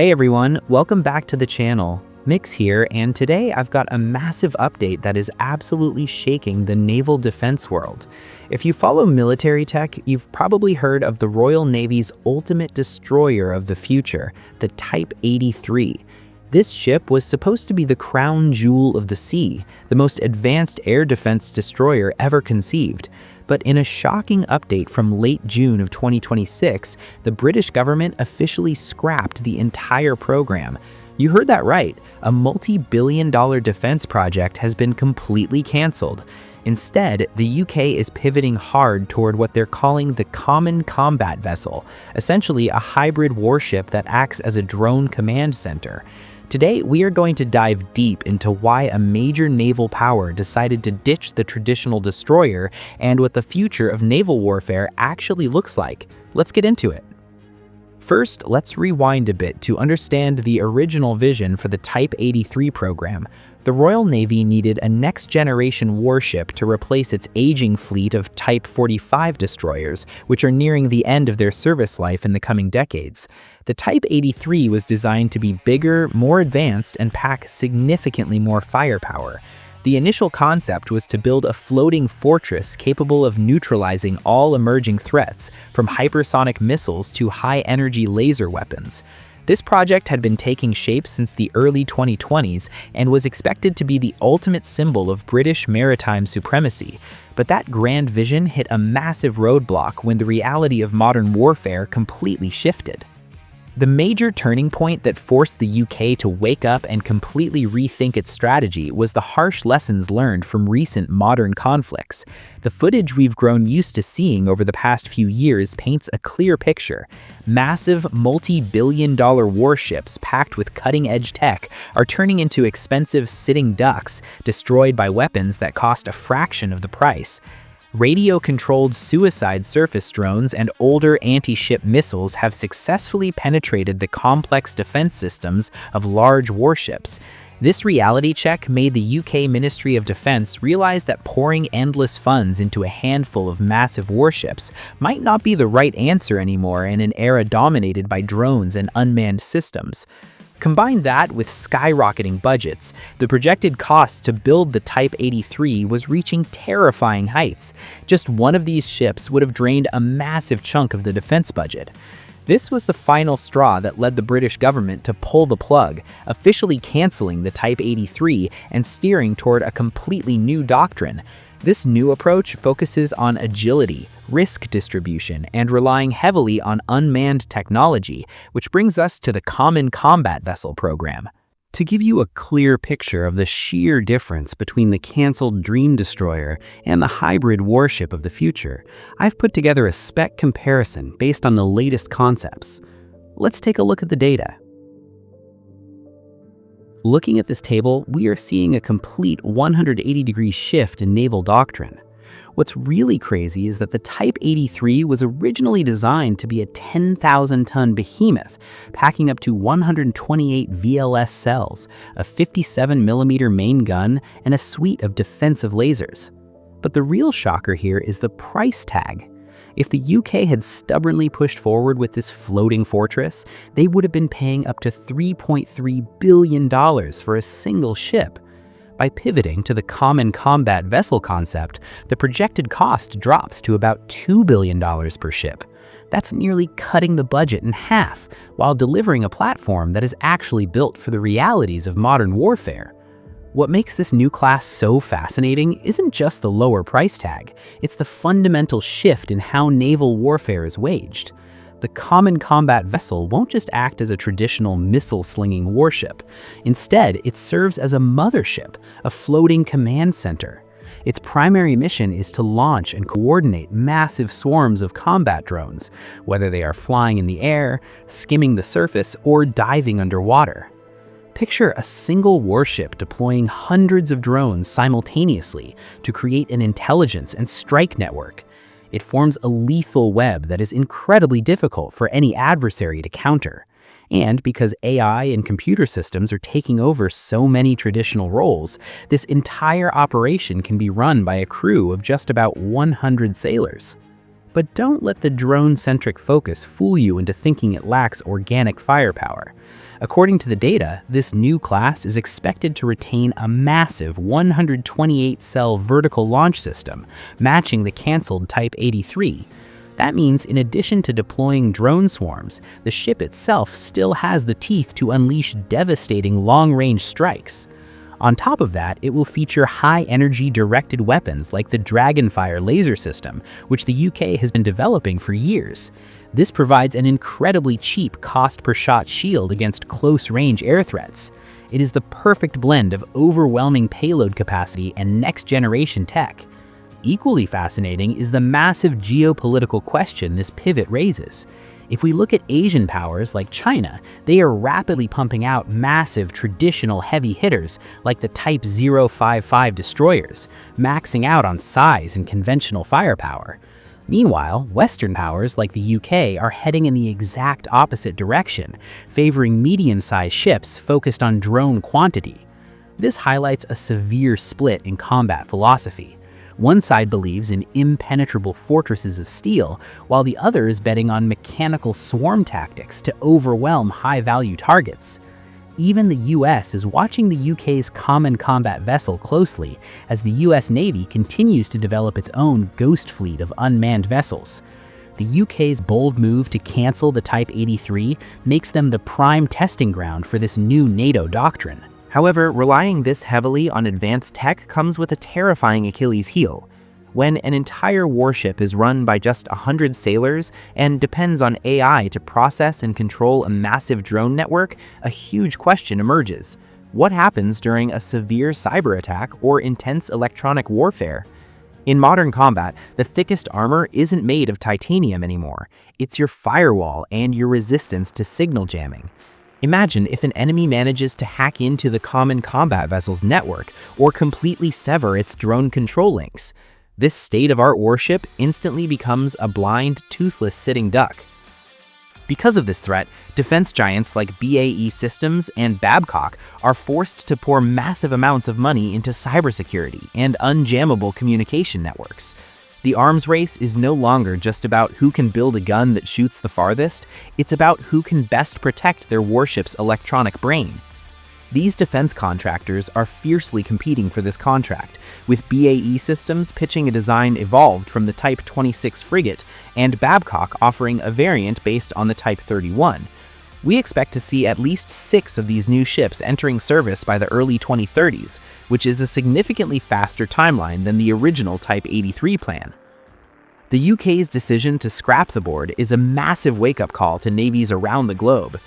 Hey everyone, welcome back to the channel. Mix here, and today I've got a massive update that is absolutely shaking the naval defense world. If you follow military tech, you've probably heard of the Royal Navy's ultimate destroyer of the future, the Type 83. This ship was supposed to be the crown jewel of the sea, the most advanced air defense destroyer ever conceived. But in a shocking update from late June of 2026, the British government officially scrapped the entire program. You heard that right, a multi-billion-dollar defense project has been completely cancelled. Instead, the UK is pivoting hard toward what they're calling the Common Combat Vessel, essentially a hybrid warship that acts as a drone command center. Today, we are going to dive deep into why a major naval power decided to ditch the traditional destroyer and what the future of naval warfare actually looks like. Let's get into it. First, let's rewind a bit to understand the original vision for the Type 83 program. The Royal Navy needed a next-generation warship to replace its aging fleet of Type 45 destroyers, which are nearing the end of their service life in the coming decades. The Type 83 was designed to be bigger, more advanced, and pack significantly more firepower. The initial concept was to build a floating fortress capable of neutralizing all emerging threats, from hypersonic missiles to high-energy laser weapons. This project had been taking shape since the early 2020s and was expected to be the ultimate symbol of British maritime supremacy. But that grand vision hit a massive roadblock when the reality of modern warfare completely shifted. The major turning point that forced the UK to wake up and completely rethink its strategy was the harsh lessons learned from recent modern conflicts. The footage we've grown used to seeing over the past few years paints a clear picture. Massive, multi-billion-dollar warships packed with cutting-edge tech are turning into expensive sitting ducks, destroyed by weapons that cost a fraction of the price. Radio-controlled suicide surface drones and older anti-ship missiles have successfully penetrated the complex defense systems of large warships. This reality check made the UK Ministry of Defense realize that pouring endless funds into a handful of massive warships might not be the right answer anymore in an era dominated by drones and unmanned systems. Combine that with skyrocketing budgets, the projected cost to build the Type 83 was reaching terrifying heights. Just one of these ships would have drained a massive chunk of the defense budget. This was the final straw that led the British government to pull the plug, officially cancelling the Type 83 and steering toward a completely new doctrine. This new approach focuses on agility, risk distribution, and relying heavily on unmanned technology, which brings us to the Common Combat Vessel program. To give you a clear picture of the sheer difference between the cancelled Dream Destroyer and the hybrid warship of the future, I've put together a spec comparison based on the latest concepts. Let's take a look at the data. Looking at this table, we are seeing a complete 180-degree shift in naval doctrine. What's really crazy is that the Type 83 was originally designed to be a 10,000-ton behemoth, packing up to 128 VLS cells, a 57mm main gun, and a suite of defensive lasers. But the real shocker here is the price tag. If the UK had stubbornly pushed forward with this floating fortress, they would have been paying up to $3.3 billion for a single ship. By pivoting to the Common Combat Vessel concept, the projected cost drops to about $2 billion per ship. That's nearly cutting the budget in half, while delivering a platform that is actually built for the realities of modern warfare. What makes this new class so fascinating isn't just the lower price tag, it's the fundamental shift in how naval warfare is waged. The Common Combat Vessel won't just act as a traditional missile-slinging warship. Instead, it serves as a mothership, a floating command center. Its primary mission is to launch and coordinate massive swarms of combat drones, whether they are flying in the air, skimming the surface, or diving underwater. Picture a single warship deploying hundreds of drones simultaneously to create an intelligence and strike network. It forms a lethal web that is incredibly difficult for any adversary to counter. And because AI and computer systems are taking over so many traditional roles, this entire operation can be run by a crew of just about 100 sailors. But don't let the drone-centric focus fool you into thinking it lacks organic firepower. According to the data, this new class is expected to retain a massive 128-cell vertical launch system, matching the canceled Type 83. That means in addition to deploying drone swarms, the ship itself still has the teeth to unleash devastating long-range strikes. On top of that, it will feature high-energy directed weapons like the DragonFire laser system, which the UK has been developing for years. This provides an incredibly cheap cost-per-shot shield against close-range air threats. It is the perfect blend of overwhelming payload capacity and next-generation tech. Equally fascinating is the massive geopolitical question this pivot raises. If we look at Asian powers like China, they are rapidly pumping out massive traditional heavy hitters like the Type 055 destroyers, maxing out on size and conventional firepower. Meanwhile, Western powers like the UK are heading in the exact opposite direction, favoring medium-sized ships focused on drone quantity. This highlights a severe split in combat philosophy. One side believes in impenetrable fortresses of steel, while the other is betting on mechanical swarm tactics to overwhelm high-value targets. Even the US is watching the UK's Common Combat Vessel closely as the US Navy continues to develop its own ghost fleet of unmanned vessels. The UK's bold move to cancel the Type 83 makes them the prime testing ground for this new NATO doctrine. However, relying this heavily on advanced tech comes with a terrifying Achilles heel. When an entire warship is run by just 100 sailors and depends on AI to process and control a massive drone network, a huge question emerges. What happens during a severe cyber attack or intense electronic warfare? In modern combat, the thickest armor isn't made of titanium anymore. It's your firewall and your resistance to signal jamming. Imagine if an enemy manages to hack into the Common Combat Vessel's network or completely sever its drone control links. This state-of-art warship instantly becomes a blind, toothless sitting duck. Because of this threat, defense giants like BAE Systems and Babcock are forced to pour massive amounts of money into cybersecurity and unjammable communication networks. The arms race is no longer just about who can build a gun that shoots the farthest, it's about who can best protect their warship's electronic brain. These defense contractors are fiercely competing for this contract, with BAE Systems pitching a design evolved from the Type 26 frigate and Babcock offering a variant based on the Type 31. We expect to see at least 6 of these new ships entering service by the early 2030s, which is a significantly faster timeline than the original Type 83 plan. The UK's decision to scrap the board is a massive wake-up call to navies around the globe.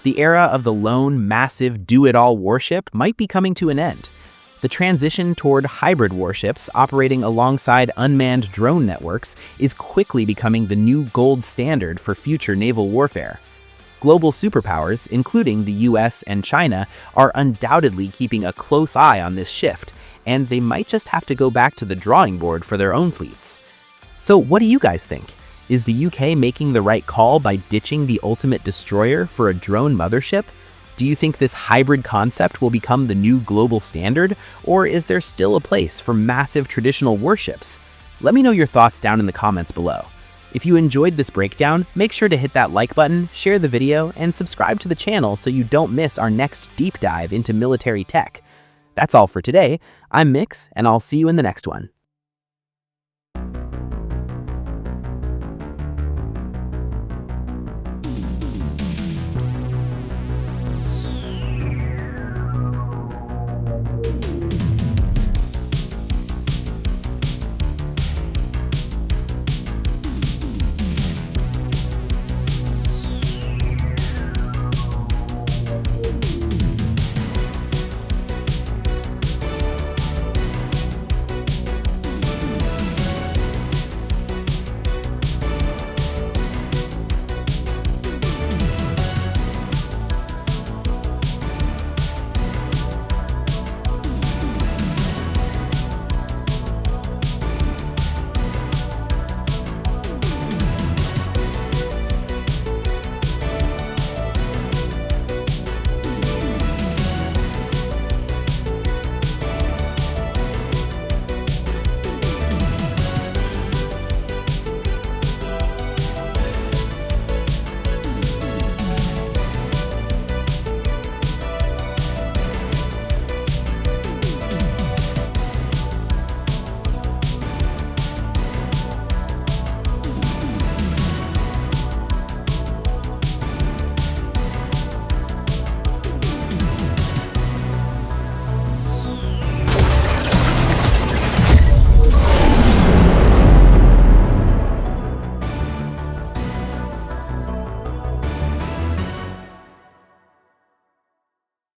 The era of the lone, massive, do-it-all warship might be coming to an end. The transition toward hybrid warships operating alongside unmanned drone networks is quickly becoming the new gold standard for future naval warfare. Global superpowers, including the US and China, are undoubtedly keeping a close eye on this shift, and they might just have to go back to the drawing board for their own fleets. So what do you guys think? Is the UK making the right call by ditching the ultimate destroyer for a drone mothership? Do you think this hybrid concept will become the new global standard, or is there still a place for massive traditional warships? Let me know your thoughts down in the comments below. If you enjoyed this breakdown, make sure to hit that like button, share the video, and subscribe to the channel so you don't miss our next deep dive into military tech. That's all for today. I'm Mix, and I'll see you in the next one.